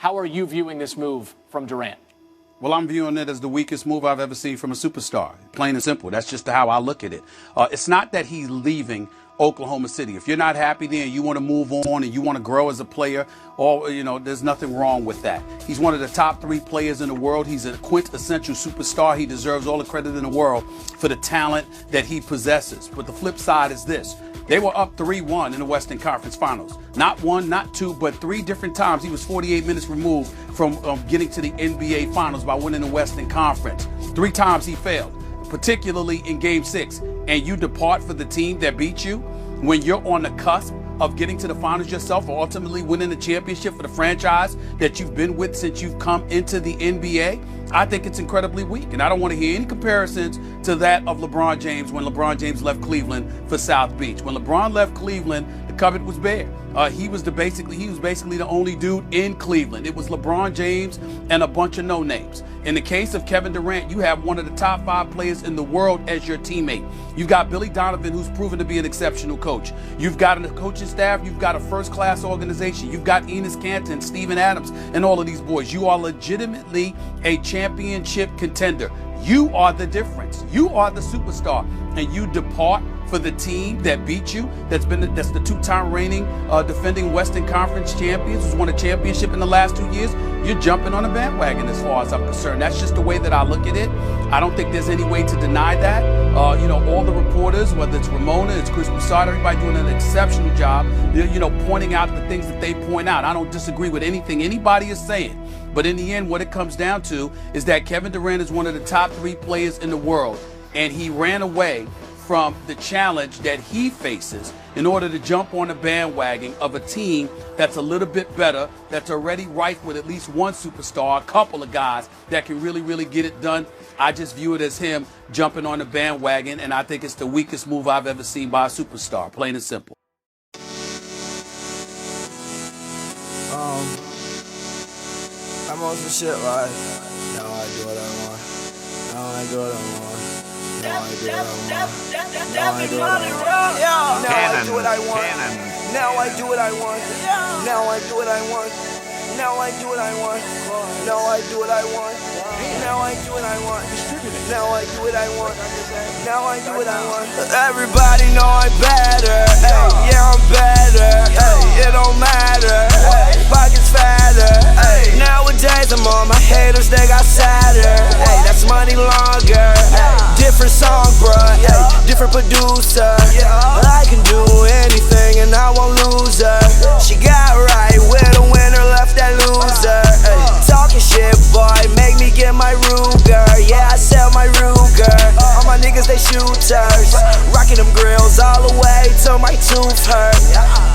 How are you viewing this move from Durant? Well, I'm viewing it as the weakest move I've ever seen from a superstar. Plain and simple. That's just how I look at it. It's not that he's leaving Oklahoma City. If you're not happy there and you want to move on and you want to grow as a player, there's nothing wrong with that. He's one of the top 3 players in the world. He's a quintessential superstar. He deserves all the credit in the world for the talent that he possesses. But the flip side is this. They were up 3-1 in the Western Conference Finals. Not 1, not 2, but 3 different times. He was 48 minutes removed from getting to the NBA Finals by winning the Western Conference. 3 times he failed, particularly in Game 6. And you depart for the team that beat you when you're on the cusp of getting to the finals yourself or ultimately winning the championship for the franchise that you've been with since you've come into the NBA. I think it's incredibly weak, and I don't want to hear any comparisons to that of LeBron James when LeBron James left Cleveland for South Beach. When LeBron left Cleveland, the cupboard was bare. He was basically the only dude in Cleveland. It was LeBron James and a bunch of no-names. In the case of Kevin Durant, you have one of the top 5 players in the world as your teammate. You've got Billy Donovan, who's proven to be an exceptional coach. You've got a coaching staff. You've got a first-class organization. You've got Enes Kanter, Steven Adams, and all of these boys. You are legitimately a championship contender. You are the difference. You are the superstar, and you depart for the team that beat you. That's the 2-time reigning defending Western Conference champions, who's won a championship in the last 2 years. You're jumping on a bandwagon as far as I'm concerned. That's just the way that I look at it. I don't think there's any way to deny that. All the reporters, whether it's Ramona, it's Chris Broussard, everybody doing an exceptional job, pointing out the things that they point out. I don't disagree with anything anybody is saying. But in the end, what it comes down to is that Kevin Durant is one of the top 3 players in the world, and he ran away from the challenge that he faces in order to jump on the bandwagon of a team that's a little bit better, that's already rife with at least one superstar, a couple of guys that can really, really get it done. I just view it as him jumping on the bandwagon, and I think it's the weakest move I've ever seen by a superstar, plain and simple. I'm on some shit like, now I do what I want. Now I do what I want. Now I do what I want. Now I do what I want. Now I do what I want. Now I do what I want. Now I do what I want. Now I do what I want. Now I do what I want. Now I do what I want. Now I do what I want. Now I do what I want. Everybody know I'm better. Hey, yeah, I'm better. Hey, it don't matter. Hey, pockets fatter. Hey, nowadays I'm on my haters, they got sadder. Hey, that's money longer. Hey, different song, bruh. Hey, different producer. I can do anything and I won't lose her. She got right with a winner, left that loser. Hey, talking shit, boy, make me get my Ruger. Yeah, I sell my Ruger. All my niggas, they shooters. Rocking them grills all the way till my tooth hurt.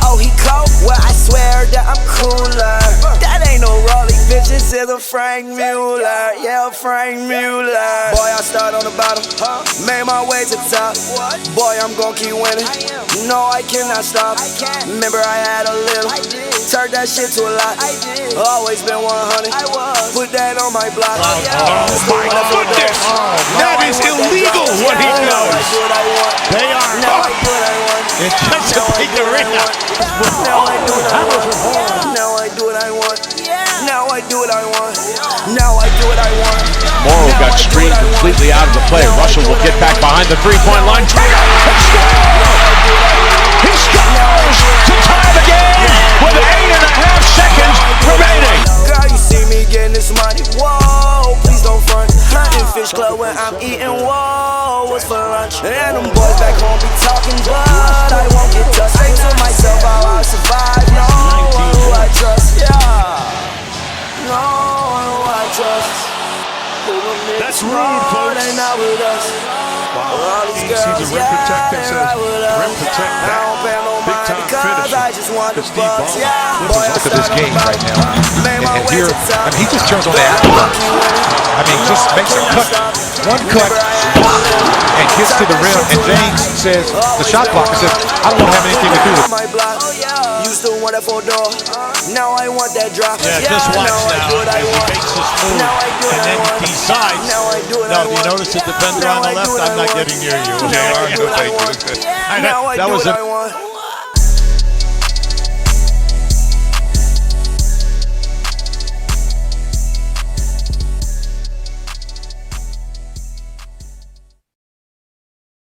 Oh, he cold? Well, I swear that I'm cooler. That ain't no Rollie, bitch, this is a Frank Mueller. Yeah, Frank Mueller. Boy, I start on the bottom, made my way to the top. Boy, I'm gon' keep winning. No, I cannot stop. Remember I had a little, turned that shit to a lot. Always been 100, put that on my block. Oh my goodness, that is illegal what he does. They are in Chesapeake Arena. Now I do what I want. Now I do what I want. Now I do what I want. Now I do what I want. Morrow got streamed completely out of the play. Russell will get back behind the 3-point line. He scores to tie the game with 8.5 seconds remaining. Girl, you see me getting this money. Whoa, please don't front. Hunting Fish Club when I'm eating. Whoa, what's for lunch? And them boys back home be talking, but I won't get touched. Think to myself how I survive. No one who I trust. No one who I trust. That's rude, folks. They not with us. All these girls, sees a rim protect that says, rim protect that. I don't pay no mind because I just want the bucks. Look at this game right now. And here, he just turns on the apple. I mean, just makes a cut, one cut, and gets to the rim. And James says, the shot blocker says, I don't want to have anything to do with it. Used to want that 4-door, now I want that drop. Yeah, just watch now as he makes this move, and then he decides. No, you notice the defender on the left? I'm not getting near you. Now I do what I want.